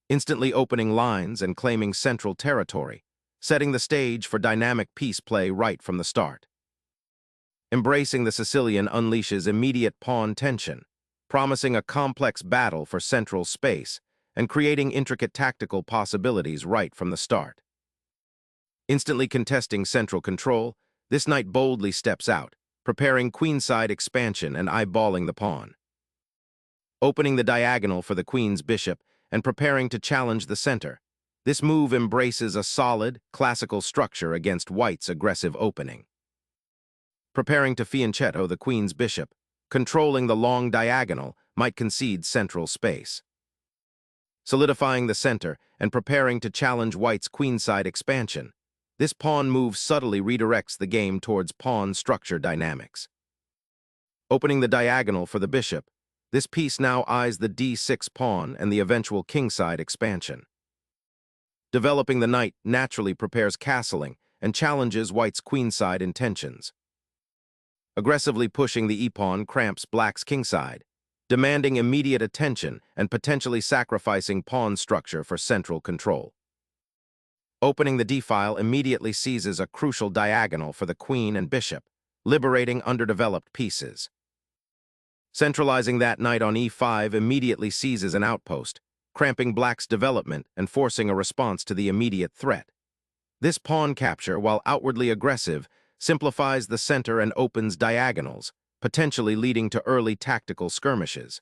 instantly opening lines and claiming central territory, setting the stage for dynamic peace play right from the start. Embracing the Sicilian unleashes immediate pawn tension, promising a complex battle for central space and creating intricate tactical possibilities right from the start. Instantly contesting central control, this knight boldly steps out, preparing queenside expansion and eyeballing the pawn. Opening the diagonal for the queen's bishop and preparing to challenge the center, this move embraces a solid, classical structure against white's aggressive opening. Preparing to fianchetto the queen's bishop, controlling the long diagonal might concede central space. Solidifying the center and preparing to challenge white's queenside expansion, this pawn move subtly redirects the game towards pawn structure dynamics. Opening the diagonal for the bishop, this piece now eyes the d6 pawn and the eventual kingside expansion. Developing the knight naturally prepares castling and challenges white's queenside intentions. Aggressively pushing the e-pawn cramps black's kingside, demanding immediate attention and potentially sacrificing pawn structure for central control. Opening the d-file immediately seizes a crucial diagonal for the queen and bishop, liberating underdeveloped pieces. Centralizing that knight on e5 immediately seizes an outpost, cramping black's development and forcing a response to the immediate threat. This pawn capture, while outwardly aggressive, simplifies the center and opens diagonals, potentially leading to early tactical skirmishes.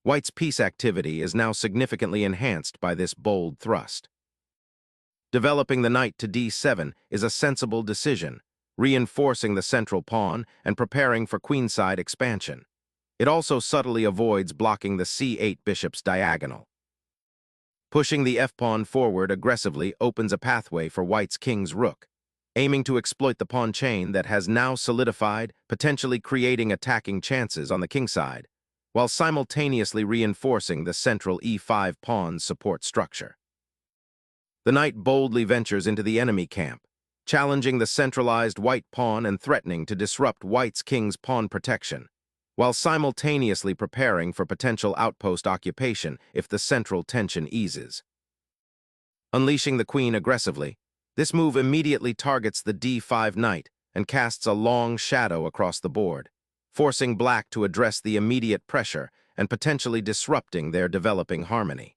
White's piece activity is now significantly enhanced by this bold thrust. Developing the knight to d7 is a sensible decision, reinforcing the central pawn and preparing for queenside expansion. It also subtly avoids blocking the c8 bishop's diagonal. Pushing the f-pawn forward aggressively opens a pathway for white's king's rook, aiming to exploit the pawn chain that has now solidified, potentially creating attacking chances on the kingside, while simultaneously reinforcing the central e5 pawn's support structure. The knight boldly ventures into the enemy camp, challenging the centralized white pawn and threatening to disrupt white's king's pawn protection, while simultaneously preparing for potential outpost occupation if the central tension eases. Unleashing the queen aggressively, this move immediately targets the d5 knight and casts a long shadow across the board, forcing black to address the immediate pressure and potentially disrupting their developing harmony.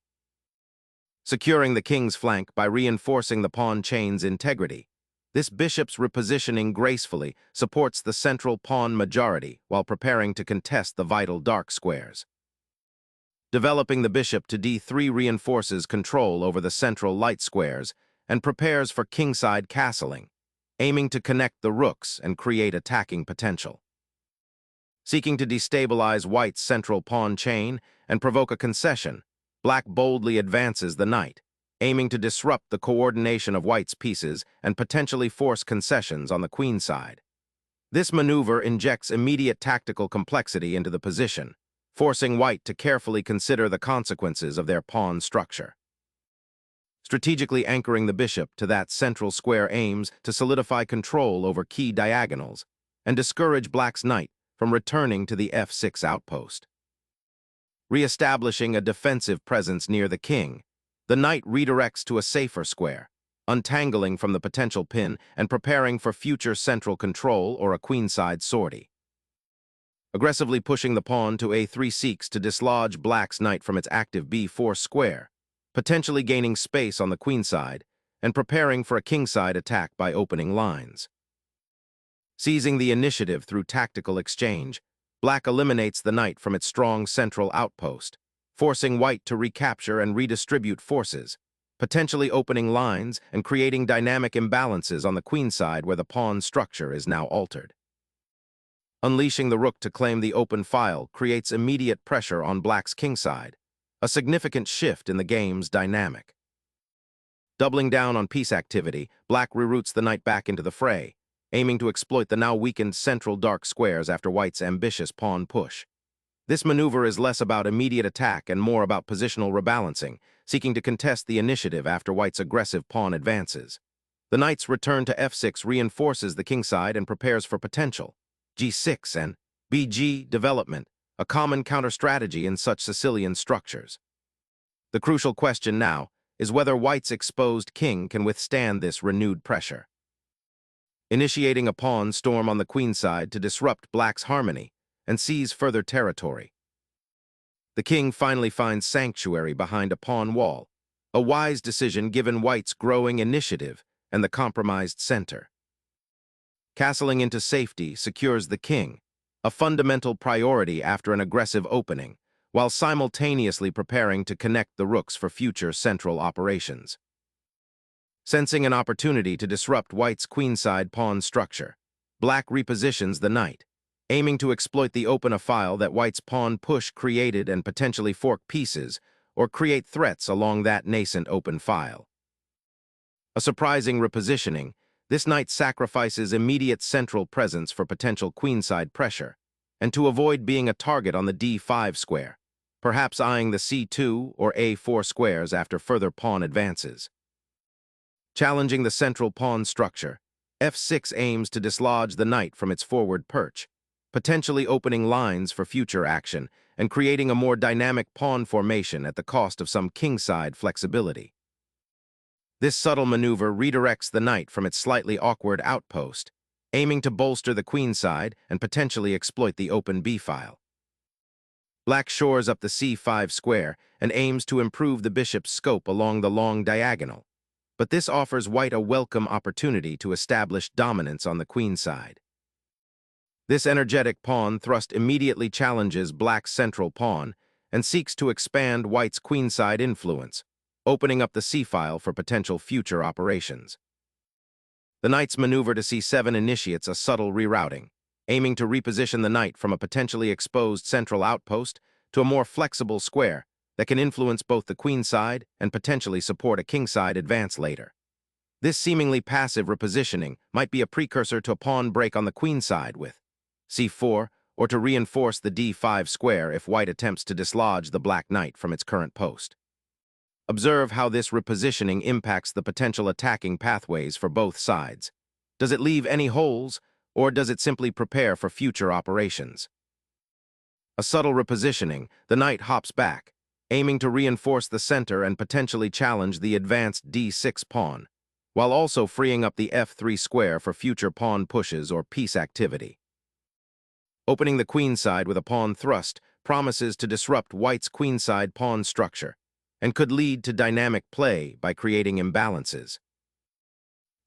Securing the king's flank by reinforcing the pawn chain's integrity, this bishop's repositioning gracefully supports the central pawn majority while preparing to contest the vital dark squares. Developing the bishop to d3 reinforces control over the central light squares and prepares for kingside castling, aiming to connect the rooks and create attacking potential. Seeking to destabilize white's central pawn chain and provoke a concession, black boldly advances the knight, aiming to disrupt the coordination of white's pieces and potentially force concessions on the queen side. This maneuver injects immediate tactical complexity into the position, forcing white to carefully consider the consequences of their pawn structure. Strategically anchoring the bishop to that central square aims to solidify control over key diagonals and discourage black's knight from returning to the f6 outpost. Re-establishing a defensive presence near the king, the knight redirects to a safer square, untangling from the potential pin and preparing for future central control or a queenside sortie. Aggressively pushing the pawn to a3 seeks to dislodge black's knight from its active b4 square, potentially gaining space on the queenside and preparing for a kingside attack by opening lines. Seizing the initiative through tactical exchange, black eliminates the knight from its strong central outpost, forcing white to recapture and redistribute forces, potentially opening lines and creating dynamic imbalances on the queenside where the pawn structure is now altered. Unleashing the rook to claim the open file creates immediate pressure on black's kingside, a significant shift in the game's dynamic. Doubling down on piece activity, black reroutes the knight back into the fray, aiming to exploit the now weakened central dark squares after white's ambitious pawn push. This maneuver is less about immediate attack and more about positional rebalancing, seeking to contest the initiative after white's aggressive pawn advances. The knight's return to f6 reinforces the kingside and prepares for potential g6 and bg development, a common counter-strategy in such Sicilian structures. The crucial question now is whether white's exposed king can withstand this renewed pressure. Initiating a pawn storm on the queenside to disrupt black's harmony and seize further territory. The king finally finds sanctuary behind a pawn wall, a wise decision given white's growing initiative and the compromised center. Castling into safety secures the king, a fundamental priority after an aggressive opening, while simultaneously preparing to connect the rooks for future central operations. Sensing an opportunity to disrupt white's queenside pawn structure, black repositions the knight, aiming to exploit the open a file that white's pawn push created and potentially fork pieces or create threats along that nascent open file. A surprising repositioning, this knight sacrifices immediate central presence for potential queenside pressure, and to avoid being a target on the d5 square, perhaps eyeing the c2 or a4 squares after further pawn advances. Challenging the central pawn structure, f6 aims to dislodge the knight from its forward perch, potentially opening lines for future action and creating a more dynamic pawn formation at the cost of some kingside flexibility. This subtle maneuver redirects the knight from its slightly awkward outpost, aiming to bolster the queenside and potentially exploit the open b-file. Black shores up the c5 square and aims to improve the bishop's scope along the long diagonal, but this offers white a welcome opportunity to establish dominance on the queenside. This energetic pawn thrust immediately challenges black's central pawn and seeks to expand white's queenside influence, opening up the c-file for potential future operations. The knight's maneuver to c7 initiates a subtle rerouting, aiming to reposition the knight from a potentially exposed central outpost to a more flexible square that can influence both the queenside and potentially support a kingside advance later. This seemingly passive repositioning might be a precursor to a pawn break on the queenside with c4, or to reinforce the d5 square if white attempts to dislodge the black knight from its current post. Observe how this repositioning impacts the potential attacking pathways for both sides. Does it leave any holes, or does it simply prepare for future operations? A subtle repositioning, the knight hops back, aiming to reinforce the center and potentially challenge the advanced d6 pawn, while also freeing up the f3 square for future pawn pushes or piece activity. Opening the queenside with a pawn thrust promises to disrupt white's queenside pawn structure, and could lead to dynamic play by creating imbalances.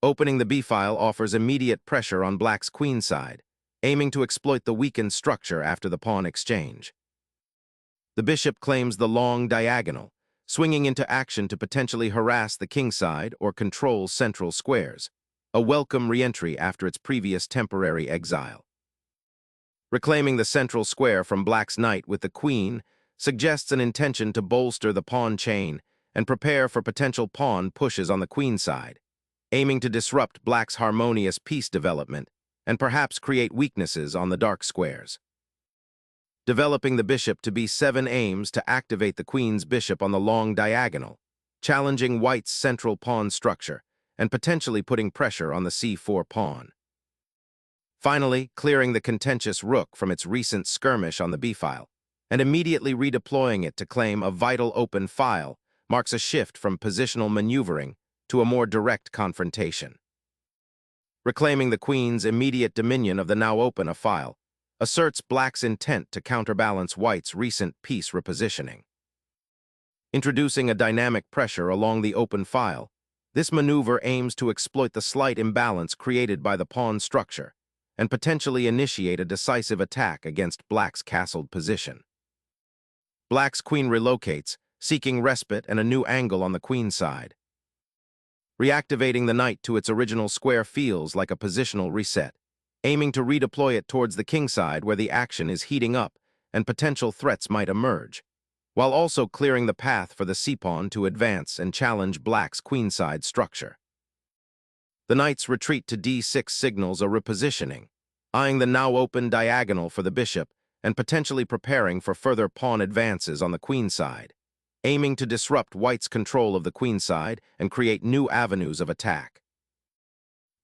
Opening the b-file offers immediate pressure on black's queenside, aiming to exploit the weakened structure after the pawn exchange. The bishop claims the long diagonal, swinging into action to potentially harass the kingside or control central squares, a welcome re-entry after its previous temporary exile. Reclaiming the central square from black's knight with the queen suggests an intention to bolster the pawn chain and prepare for potential pawn pushes on the queenside, aiming to disrupt black's harmonious piece development and perhaps create weaknesses on the dark squares. Developing the bishop to b7 aims to activate the queen's bishop on the long diagonal, challenging white's central pawn structure and potentially putting pressure on the c4 pawn. Finally, clearing the contentious rook from its recent skirmish on the b-file and immediately redeploying it to claim a vital open file marks a shift from positional maneuvering to a more direct confrontation. Reclaiming the queen's immediate dominion of the now open a file asserts black's intent to counterbalance white's recent piece repositioning. Introducing a dynamic pressure along the open file, this maneuver aims to exploit the slight imbalance created by the pawn structure and potentially initiate a decisive attack against black's castled position. Black's queen relocates, seeking respite and a new angle on the queenside. Reactivating the knight to its original square feels like a positional reset, aiming to redeploy it towards the kingside where the action is heating up and potential threats might emerge, while also clearing the path for the c-pawn to advance and challenge black's queenside structure. The knight's retreat to d6 signals a repositioning, eyeing the now open diagonal for the bishop and potentially preparing for further pawn advances on the queenside, aiming to disrupt white's control of the queenside and create new avenues of attack.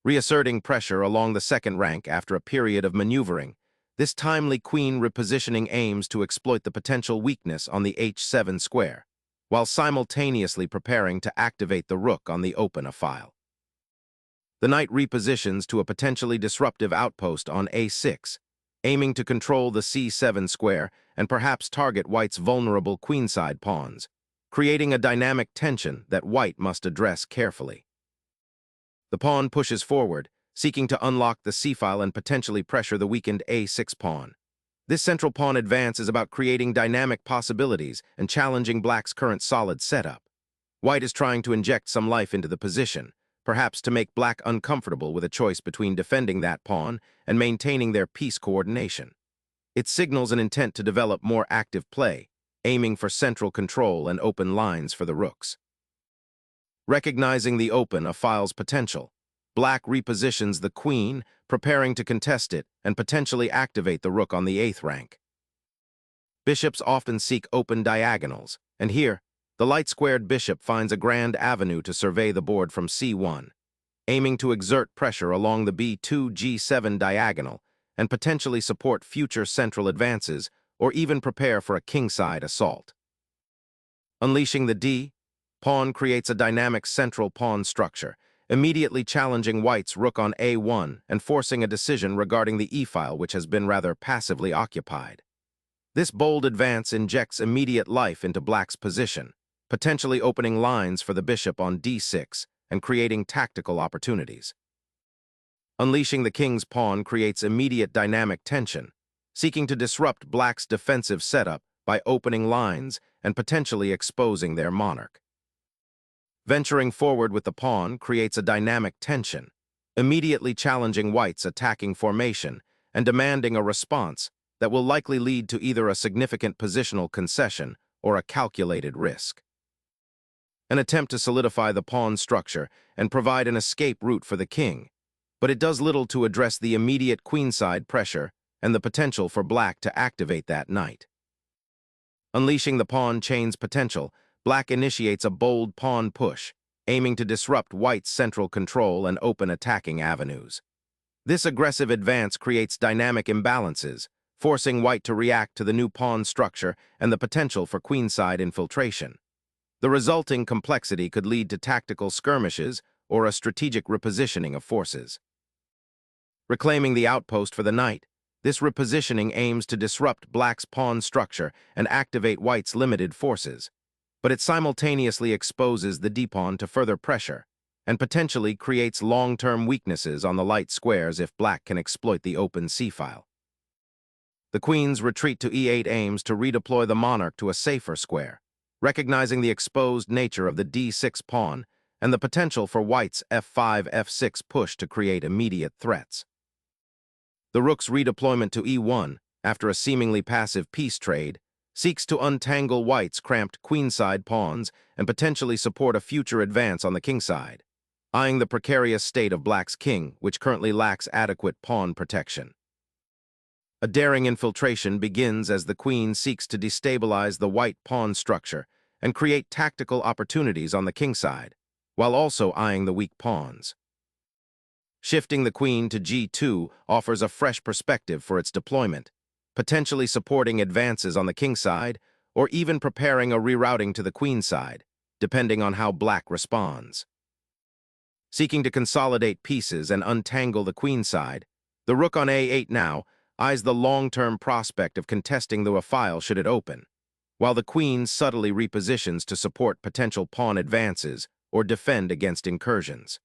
Reasserting pressure along the second rank after a period of maneuvering, this timely queen repositioning aims to exploit the potential weakness on the h7 square, while simultaneously preparing to activate the rook on the open file. The knight repositions to a potentially disruptive outpost on a6, aiming to control the c7 square and perhaps target white's vulnerable queenside pawns, creating a dynamic tension that white must address carefully. The pawn pushes forward, seeking to unlock the c-file and potentially pressure the weakened a6 pawn. This central pawn advance is about creating dynamic possibilities and challenging black's current solid setup. White is trying to inject some life into the position, perhaps to make black uncomfortable with a choice between defending that pawn and maintaining their piece coordination. It signals an intent to develop more active play, aiming for central control and open lines for the rooks. Recognizing the open file's potential, black repositions the queen, preparing to contest it and potentially activate the rook on the 8th rank. Bishops often seek open diagonals, and here, the light-squared bishop finds a grand avenue to survey the board from c1, aiming to exert pressure along the b2-g7 diagonal and potentially support future central advances or even prepare for a kingside assault. Unleashing the d pawn creates a dynamic central pawn structure, immediately challenging white's rook on a1 and forcing a decision regarding the e-file, which has been rather passively occupied. This bold advance injects immediate life into black's position, potentially opening lines for the bishop on d6 and creating tactical opportunities. Unleashing the king's pawn creates immediate dynamic tension, seeking to disrupt black's defensive setup by opening lines and potentially exposing their monarch. Venturing forward with the pawn creates a dynamic tension, immediately challenging white's attacking formation and demanding a response that will likely lead to either a significant positional concession or a calculated risk. An attempt to solidify the pawn structure and provide an escape route for the king, but it does little to address the immediate queenside pressure and the potential for black to activate that knight. Unleashing the pawn chain's potential, black initiates a bold pawn push, aiming to disrupt white's central control and open attacking avenues. This aggressive advance creates dynamic imbalances, forcing white to react to the new pawn structure and the potential for queenside infiltration. The resulting complexity could lead to tactical skirmishes or a strategic repositioning of forces. Reclaiming the outpost for the knight, this repositioning aims to disrupt black's pawn structure and activate white's limited forces, but it simultaneously exposes the d-pawn to further pressure and potentially creates long-term weaknesses on the light squares if black can exploit the open c-file. The queen's retreat to e8 aims to redeploy the monarch to a safer square, recognizing the exposed nature of the d6 pawn and the potential for white's f5-f6 push to create immediate threats. The rook's redeployment to e1, after a seemingly passive piece trade, seeks to untangle white's cramped queenside pawns and potentially support a future advance on the kingside, eyeing the precarious state of black's king, which currently lacks adequate pawn protection. A daring infiltration begins as the queen seeks to destabilize the white pawn structure and create tactical opportunities on the kingside, while also eyeing the weak pawns. Shifting the queen to g2 offers a fresh perspective for its deployment, potentially supporting advances on the kingside or even preparing a rerouting to the queenside, depending on how black responds. Seeking to consolidate pieces and untangle the queenside, the rook on a8 now eyes the long-term prospect of contesting the file should it open, while the queen subtly repositions to support potential pawn advances or defend against incursions.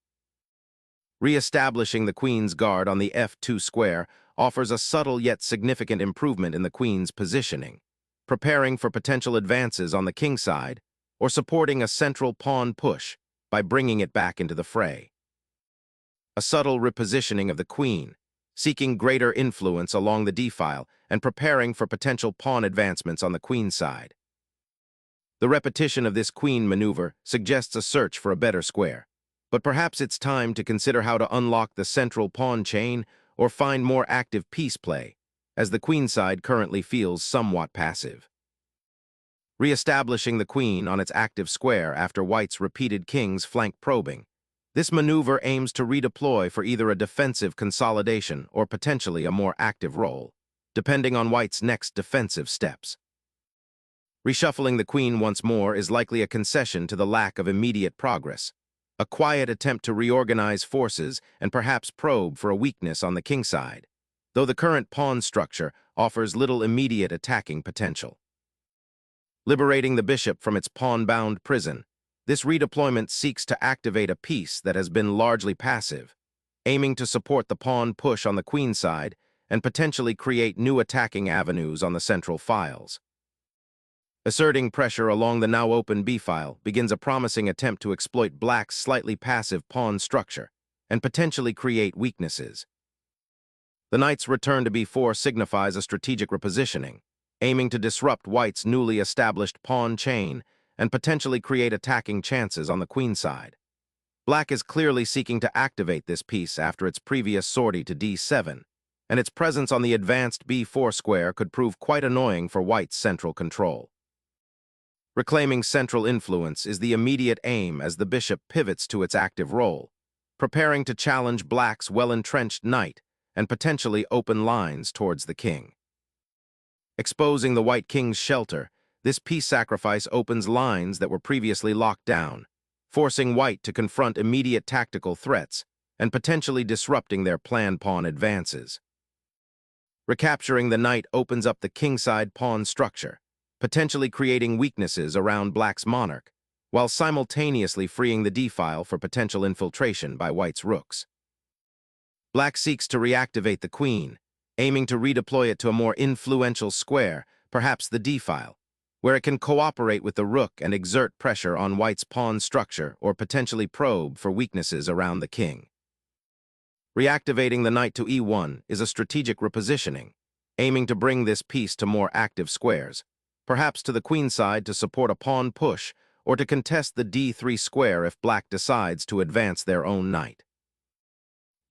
Re-establishing the queen's guard on the f2 square offers a subtle yet significant improvement in the queen's positioning, preparing for potential advances on the kingside or supporting a central pawn push by bringing it back into the fray. A subtle repositioning of the queen, seeking greater influence along the d-file and preparing for potential pawn advancements on the queen's side. The repetition of this queen maneuver suggests a search for a better square, but perhaps it's time to consider how to unlock the central pawn chain or find more active piece play, as the queenside currently feels somewhat passive. Re-establishing the queen on its active square after white's repeated king's flank probing, this maneuver aims to redeploy for either a defensive consolidation or potentially a more active role, depending on white's next defensive steps. Reshuffling the queen once more is likely a concession to the lack of immediate progress, a quiet attempt to reorganize forces and perhaps probe for a weakness on the king side, though the current pawn structure offers little immediate attacking potential. Liberating the bishop from its pawn-bound prison, this redeployment seeks to activate a piece that has been largely passive, aiming to support the pawn push on the queen side and potentially create new attacking avenues on the central files. Asserting pressure along the now open b-file begins a promising attempt to exploit black's slightly passive pawn structure and potentially create weaknesses. The knight's return to b4 signifies a strategic repositioning, aiming to disrupt white's newly established pawn chain and potentially create attacking chances on the queen side. Black is clearly seeking to activate this piece after its previous sortie to d7, and its presence on the advanced b4 square could prove quite annoying for white's central control. Reclaiming central influence is the immediate aim as the bishop pivots to its active role, preparing to challenge black's well-entrenched knight and potentially open lines towards the king. Exposing the white king's shelter, this piece sacrifice opens lines that were previously locked down, forcing white to confront immediate tactical threats and potentially disrupting their planned pawn advances. Recapturing the knight opens up the kingside pawn structure, potentially creating weaknesses around black's monarch, while simultaneously freeing the d-file for potential infiltration by white's rooks. Black seeks to reactivate the queen, aiming to redeploy it to a more influential square, perhaps the d-file, where it can cooperate with the rook and exert pressure on white's pawn structure or potentially probe for weaknesses around the king. Reactivating the knight to e1 is a strategic repositioning, aiming to bring this piece to more active squares, perhaps to the queen side to support a pawn push or to contest the d3 square if black decides to advance their own knight.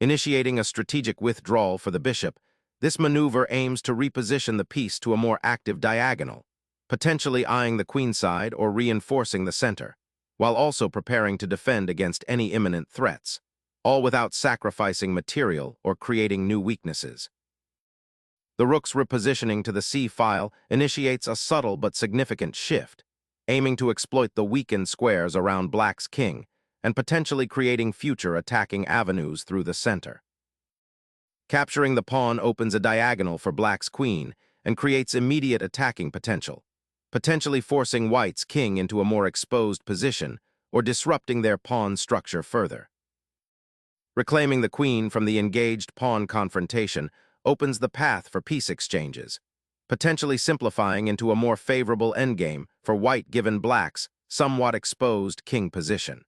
Initiating a strategic withdrawal for the bishop, this maneuver aims to reposition the piece to a more active diagonal, potentially eyeing the queen side or reinforcing the center, while also preparing to defend against any imminent threats, all without sacrificing material or creating new weaknesses. The rook's repositioning to the c-file initiates a subtle but significant shift, aiming to exploit the weakened squares around black's king and potentially creating future attacking avenues through the center. Capturing the pawn opens a diagonal for black's queen and creates immediate attacking potential, potentially forcing white's king into a more exposed position or disrupting their pawn structure further. Reclaiming the queen from the engaged pawn confrontation opens the path for piece exchanges, potentially simplifying into a more favorable endgame for white given black's somewhat exposed king position.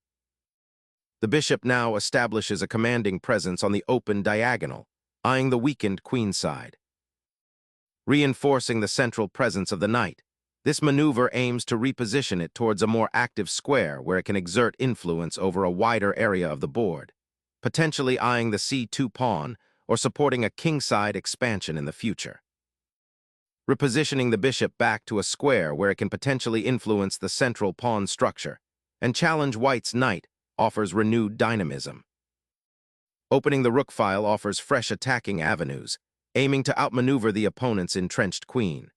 The bishop now establishes a commanding presence on the open diagonal, eyeing the weakened queen side. Reinforcing the central presence of the knight, this maneuver aims to reposition it towards a more active square where it can exert influence over a wider area of the board, potentially eyeing the c2 pawn or supporting a kingside expansion in the future. Repositioning the bishop back to a square where it can potentially influence the central pawn structure and challenge white's knight offers renewed dynamism. Opening the rook file offers fresh attacking avenues, aiming to outmaneuver the opponent's entrenched queen.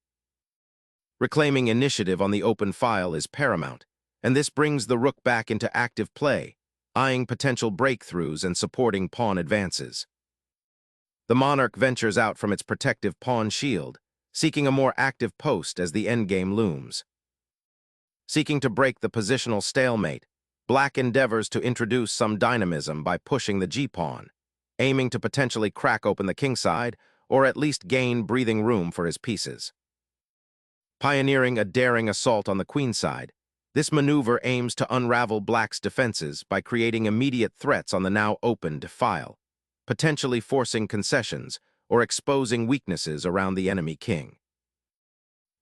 Reclaiming initiative on the open file is paramount, and this brings the rook back into active play, eyeing potential breakthroughs and supporting pawn advances. The monarch ventures out from its protective pawn shield, seeking a more active post as the endgame looms. Seeking to break the positional stalemate, black endeavors to introduce some dynamism by pushing the g-pawn, aiming to potentially crack open the kingside or at least gain breathing room for his pieces. Pioneering a daring assault on the queenside, this maneuver aims to unravel black's defenses by creating immediate threats on the now opened file, potentially forcing concessions or exposing weaknesses around the enemy king.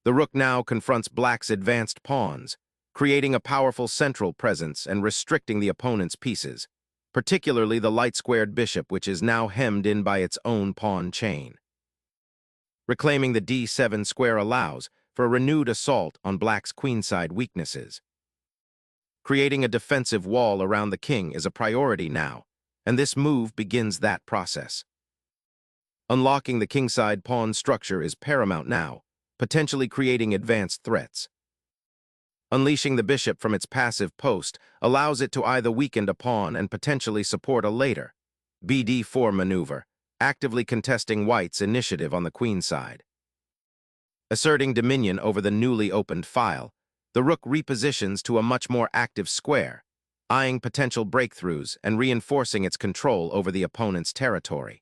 The rook now confronts black's advanced pawns, creating a powerful central presence and restricting the opponent's pieces, particularly the light-squared bishop, which is now hemmed in by its own pawn chain. Reclaiming the d7 square allows for a renewed assault on black's queenside weaknesses. Creating a defensive wall around the king is a priority now, and this move begins that process. Unlocking the kingside pawn structure is paramount now, potentially creating advanced threats. Unleashing the bishop from its passive post allows it to either weaken a pawn and potentially support a later BD4 maneuver, actively contesting white's initiative on the queen side. Asserting dominion over the newly opened file, the rook repositions to a much more active square, eyeing potential breakthroughs and reinforcing its control over the opponent's territory.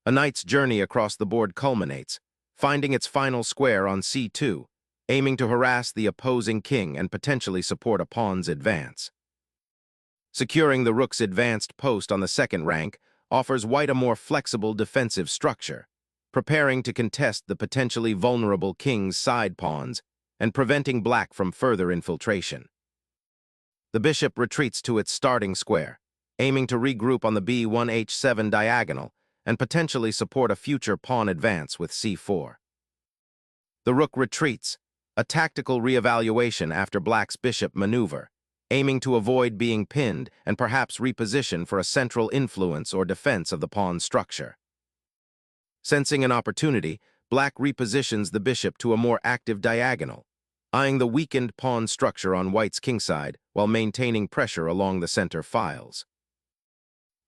A knight's journey across the board culminates, finding its final square on c2, aiming to harass the opposing king and potentially support a pawn's advance. Securing the rook's advanced post on the second rank offers white a more flexible defensive structure, preparing to contest the potentially vulnerable king's side pawns and preventing black from further infiltration. The bishop retreats to its starting square, aiming to regroup on the b1h7 diagonal and potentially support a future pawn advance with c4. The rook retreats, a tactical reevaluation after black's bishop maneuver, aiming to avoid being pinned and perhaps reposition for a central influence or defense of the pawn structure. Sensing an opportunity, black repositions the bishop to a more active diagonal, eyeing the weakened pawn structure on white's kingside while maintaining pressure along the center files.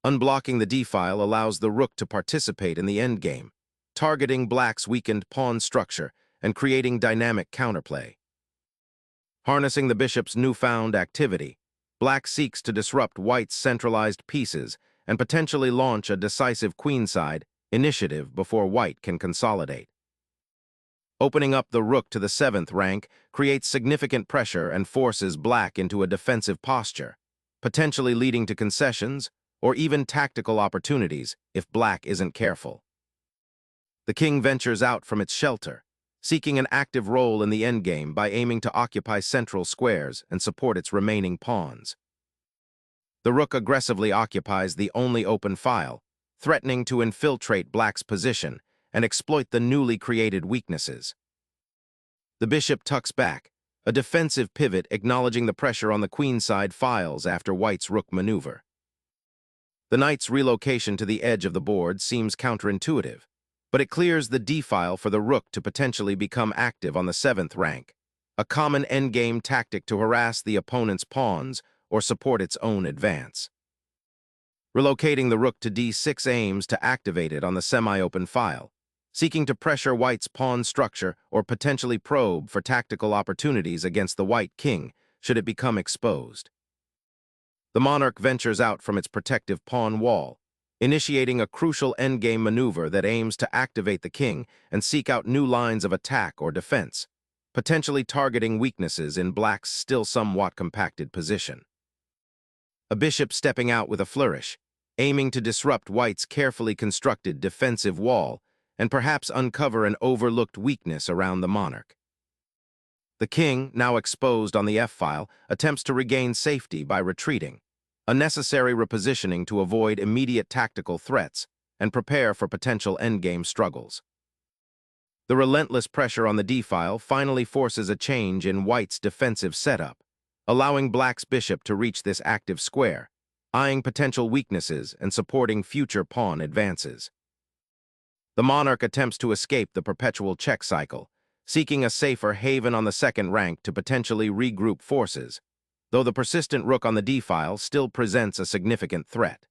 Unblocking the d-file allows the rook to participate in the endgame, targeting black's weakened pawn structure and creating dynamic counterplay. Harnessing the bishop's newfound activity, black seeks to disrupt white's centralized pieces and potentially launch a decisive queenside initiative before white can consolidate. Opening up the rook to the 7th rank creates significant pressure and forces black into a defensive posture, potentially leading to concessions or even tactical opportunities if black isn't careful. The king ventures out from its shelter, seeking an active role in the endgame by aiming to occupy central squares and support its remaining pawns. The rook aggressively occupies the only open file, threatening to infiltrate black's position and exploit the newly created weaknesses. The bishop tucks back, a defensive pivot acknowledging the pressure on the queenside files after white's rook maneuver. The knight's relocation to the edge of the board seems counterintuitive, but it clears the d-file for the rook to potentially become active on the 7th rank, a common endgame tactic to harass the opponent's pawns or support its own advance. Relocating the rook to d6 aims to activate it on the semi-open file, seeking to pressure white's pawn structure or potentially probe for tactical opportunities against the white king should it become exposed. The monarch ventures out from its protective pawn wall, initiating a crucial endgame maneuver that aims to activate the king and seek out new lines of attack or defense, potentially targeting weaknesses in black's still somewhat compacted position. A bishop stepping out with a flourish, aiming to disrupt white's carefully constructed defensive wall and perhaps uncover an overlooked weakness around the monarch. The king, now exposed on the f-file, attempts to regain safety by retreating, a necessary repositioning to avoid immediate tactical threats and prepare for potential endgame struggles. The relentless pressure on the d-file finally forces a change in white's defensive setup, allowing black's bishop to reach this active square, eyeing potential weaknesses and supporting future pawn advances. The monarch attempts to escape the perpetual check cycle, seeking a safer haven on the 2nd rank to potentially regroup forces, though the persistent rook on the d-file still presents a significant threat.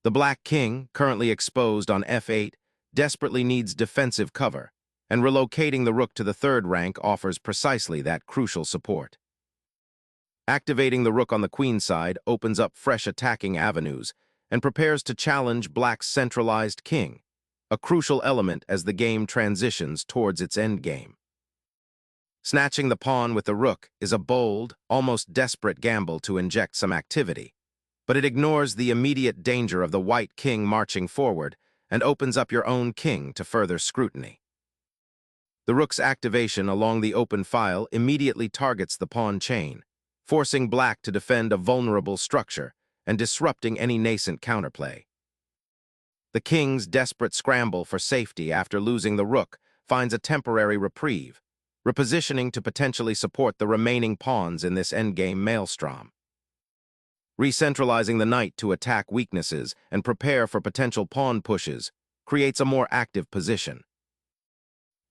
The black king, currently exposed on f8, desperately needs defensive cover, and relocating the rook to the 3rd rank offers precisely that crucial support. Activating the rook on the queen side opens up fresh attacking avenues and prepares to challenge black's centralized king, a crucial element as the game transitions towards its endgame. Snatching the pawn with the rook is a bold, almost desperate gamble to inject some activity, but it ignores the immediate danger of the white king marching forward and opens up your own king to further scrutiny. The rook's activation along the open file immediately targets the pawn chain, forcing black to defend a vulnerable structure and disrupting any nascent counterplay. The king's desperate scramble for safety after losing the rook finds a temporary reprieve, repositioning to potentially support the remaining pawns in this endgame maelstrom. Recentralizing the knight to attack weaknesses and prepare for potential pawn pushes creates a more active position.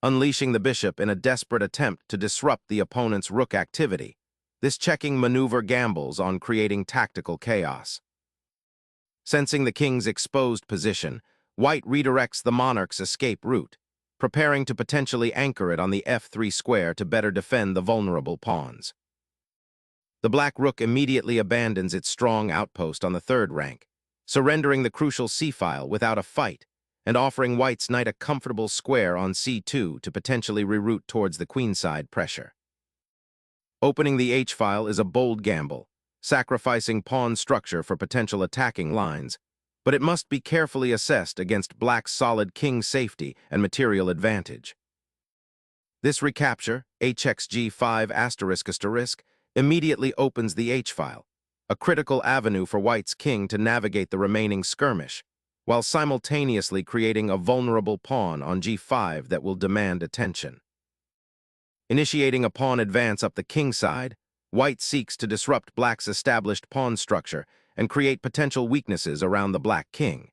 unleashing the bishop in a desperate attempt to disrupt the opponent's rook activity. This checking maneuver gambles on creating tactical chaos. Sensing the king's exposed position, white redirects the monarch's escape route, preparing to potentially anchor it on the f3 square to better defend the vulnerable pawns. The black rook immediately abandons its strong outpost on the third rank, surrendering the crucial c-file without a fight, and offering white's knight a comfortable square on c2 to potentially reroute towards the queenside pressure. Opening the h-file is a bold gamble, sacrificing pawn structure for potential attacking lines, but it must be carefully assessed against black's solid king safety and material advantage. This recapture, hxg5***, immediately opens the h-file, a critical avenue for white's king to navigate the remaining skirmish, while simultaneously creating a vulnerable pawn on g5 that will demand attention. Initiating a pawn advance up the king side, white seeks to disrupt black's established pawn structure and create potential weaknesses around the black king.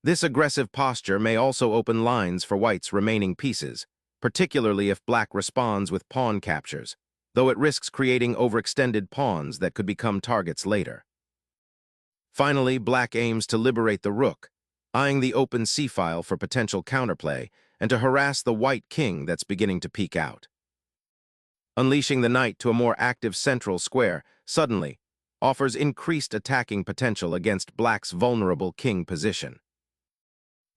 This aggressive posture may also open lines for white's remaining pieces, particularly if black responds with pawn captures, though it risks creating overextended pawns that could become targets later. Finally, black aims to liberate the rook, eyeing the open c-file for potential counterplay and to harass the white king that's beginning to peek out. Unleashing the knight to a more active central square suddenly offers increased attacking potential against black's vulnerable king position.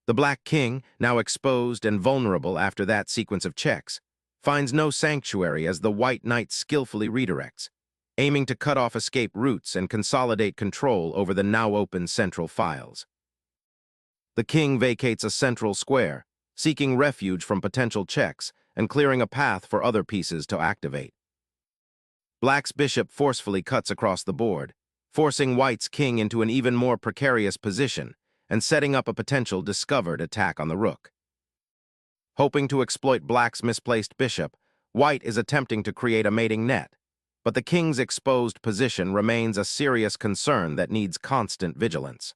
The black king, now exposed and vulnerable after that sequence of checks, finds no sanctuary as the white knight skillfully redirects, aiming to cut off escape routes and consolidate control over the now open central files. The king vacates a central square, seeking refuge from potential checks and clearing a path for other pieces to activate. Black's bishop forcefully cuts across the board, forcing white's king into an even more precarious position and setting up a potential discovered attack on the rook. Hoping to exploit black's misplaced bishop, white is attempting to create a mating net, but the king's exposed position remains a serious concern that needs constant vigilance.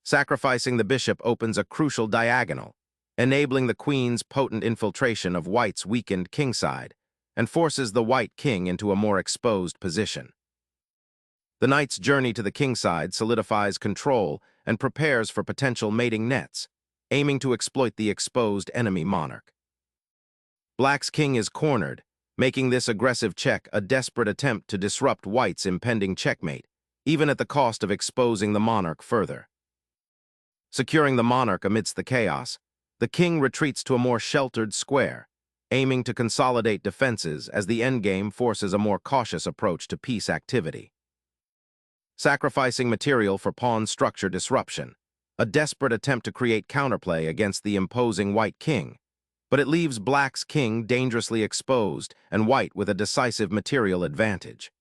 Sacrificing the bishop opens a crucial diagonal, enabling the queen's potent infiltration of white's weakened kingside, and forces the white king into a more exposed position. The knight's journey to the kingside solidifies control and prepares for potential mating nets, aiming to exploit the exposed enemy monarch. Black's king is cornered, making this aggressive check a desperate attempt to disrupt white's impending checkmate, even at the cost of exposing the monarch further. Securing the monarch amidst the chaos, the king retreats to a more sheltered square, aiming to consolidate defenses as the endgame forces a more cautious approach to piece activity. Sacrificing material for pawn structure disruption, a desperate attempt to create counterplay against the imposing white king, but it leaves black's king dangerously exposed and white with a decisive material advantage.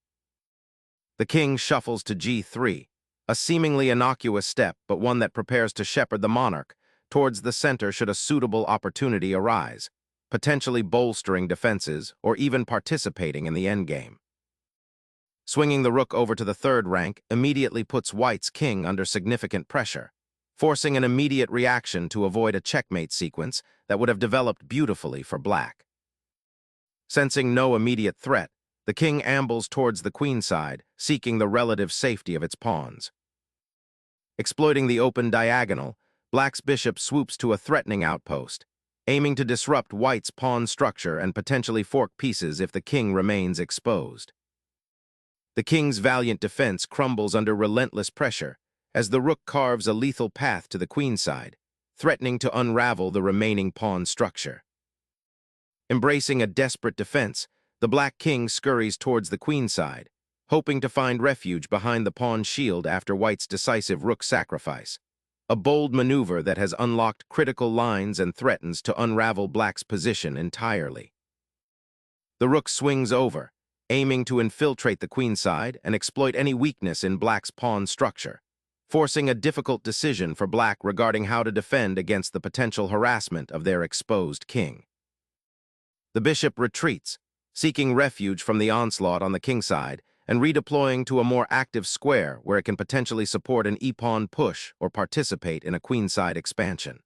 The king shuffles to g3, a seemingly innocuous step but one that prepares to shepherd the monarch towards the center should a suitable opportunity arise, potentially bolstering defenses or even participating in the endgame. Swinging the rook over to the third rank immediately puts white's king under significant pressure, forcing an immediate reaction to avoid a checkmate sequence that would have developed beautifully for black. Sensing no immediate threat, the king ambles towards the queenside, seeking the relative safety of its pawns. Exploiting the open diagonal, black's bishop swoops to a threatening outpost, aiming to disrupt white's pawn structure and potentially fork pieces if the king remains exposed. The king's valiant defense crumbles under relentless pressure as the rook carves a lethal path to the queenside, threatening to unravel the remaining pawn structure. Embracing a desperate defense, the black king scurries towards the queenside, hoping to find refuge behind the pawn shield after white's decisive rook sacrifice, a bold maneuver that has unlocked critical lines and threatens to unravel black's position entirely. The rook swings over, aiming to infiltrate the queenside and exploit any weakness in black's pawn structure, forcing a difficult decision for black regarding how to defend against the potential harassment of their exposed king. The bishop retreats, seeking refuge from the onslaught on the kingside and redeploying to a more active square where it can potentially support an e-pawn push or participate in a queenside expansion.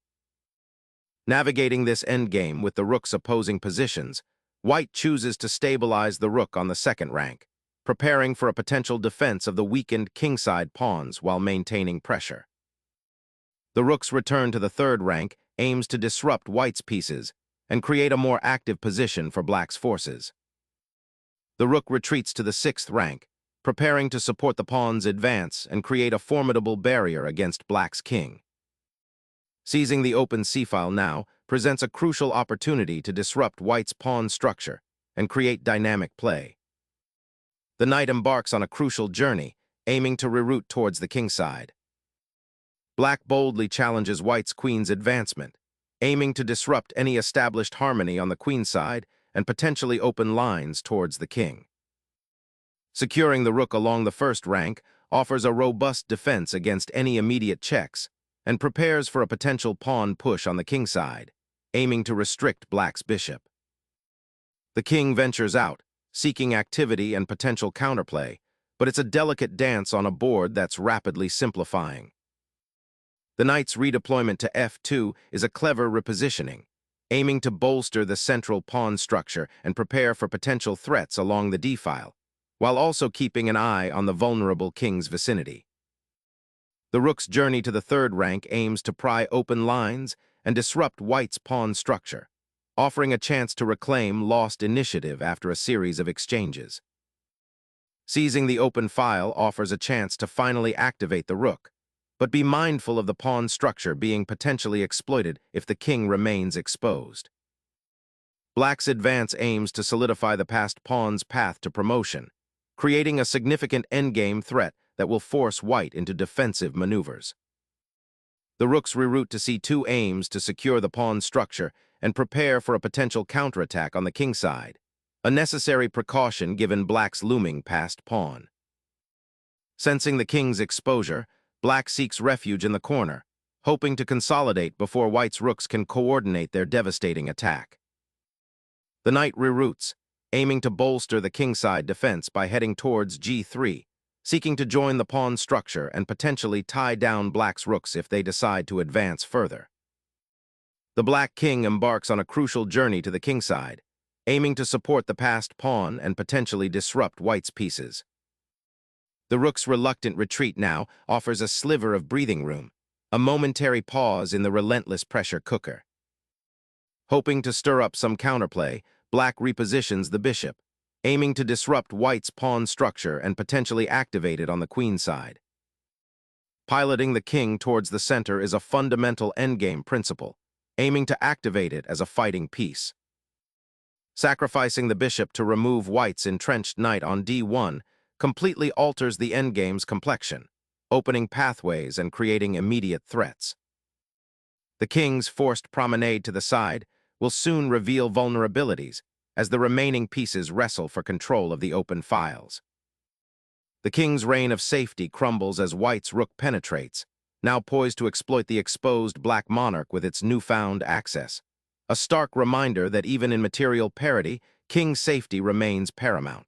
Navigating this endgame with the rook's opposing positions, white chooses to stabilize the rook on the second rank, preparing for a potential defense of the weakened kingside pawns while maintaining pressure. The rook's return to the third rank aims to disrupt white's pieces and create a more active position for black's forces. The rook retreats to the sixth rank, preparing to support the pawn's advance and create a formidable barrier against black's king. Seizing the open c-file now presents a crucial opportunity to disrupt white's pawn structure and create dynamic play. The knight embarks on a crucial journey, aiming to reroute towards the kingside. Black boldly challenges white's queen's advancement, aiming to disrupt any established harmony on the queen's side and potentially open lines towards the king. Securing the rook along the first rank offers a robust defense against any immediate checks and prepares for a potential pawn push on the kingside, aiming to restrict black's bishop. The king ventures out, seeking activity and potential counterplay, but it's a delicate dance on a board that's rapidly simplifying. The knight's redeployment to f2 is a clever repositioning, aiming to bolster the central pawn structure and prepare for potential threats along the d-file, while also keeping an eye on the vulnerable king's vicinity. The rook's journey to the third rank aims to pry open lines and disrupt white's pawn structure, offering a chance to reclaim lost initiative after a series of exchanges. Seizing the open file offers a chance to finally activate the rook, but be mindful of the pawn structure being potentially exploited if the king remains exposed. Black's advance aims to solidify the passed pawn's path to promotion, creating a significant endgame threat that will force white into defensive maneuvers. The rook's reroute to c2 aims to secure the pawn structure and prepare for a potential counterattack on the kingside, a necessary precaution given black's looming passed pawn. Sensing the king's exposure, black seeks refuge in the corner, hoping to consolidate before white's rooks can coordinate their devastating attack. The knight reroutes, aiming to bolster the kingside defense by heading towards g3, seeking to join the pawn structure and potentially tie down black's rooks if they decide to advance further. The black king embarks on a crucial journey to the kingside, aiming to support the passed pawn and potentially disrupt white's pieces. The rook's reluctant retreat now offers a sliver of breathing room, a momentary pause in the relentless pressure cooker. Hoping to stir up some counterplay, black repositions the bishop, aiming to disrupt white's pawn structure and potentially activate it on the queen's side. Piloting the king towards the center is a fundamental endgame principle, aiming to activate it as a fighting piece. Sacrificing the bishop to remove white's entrenched knight on d1 completely alters the endgame's complexion, opening pathways and creating immediate threats. The king's forced promenade to the side will soon reveal vulnerabilities as the remaining pieces wrestle for control of the open files. The king's reign of safety crumbles as white's rook penetrates, now poised to exploit the exposed black monarch with its newfound access, a stark reminder that even in material parity, king's safety remains paramount.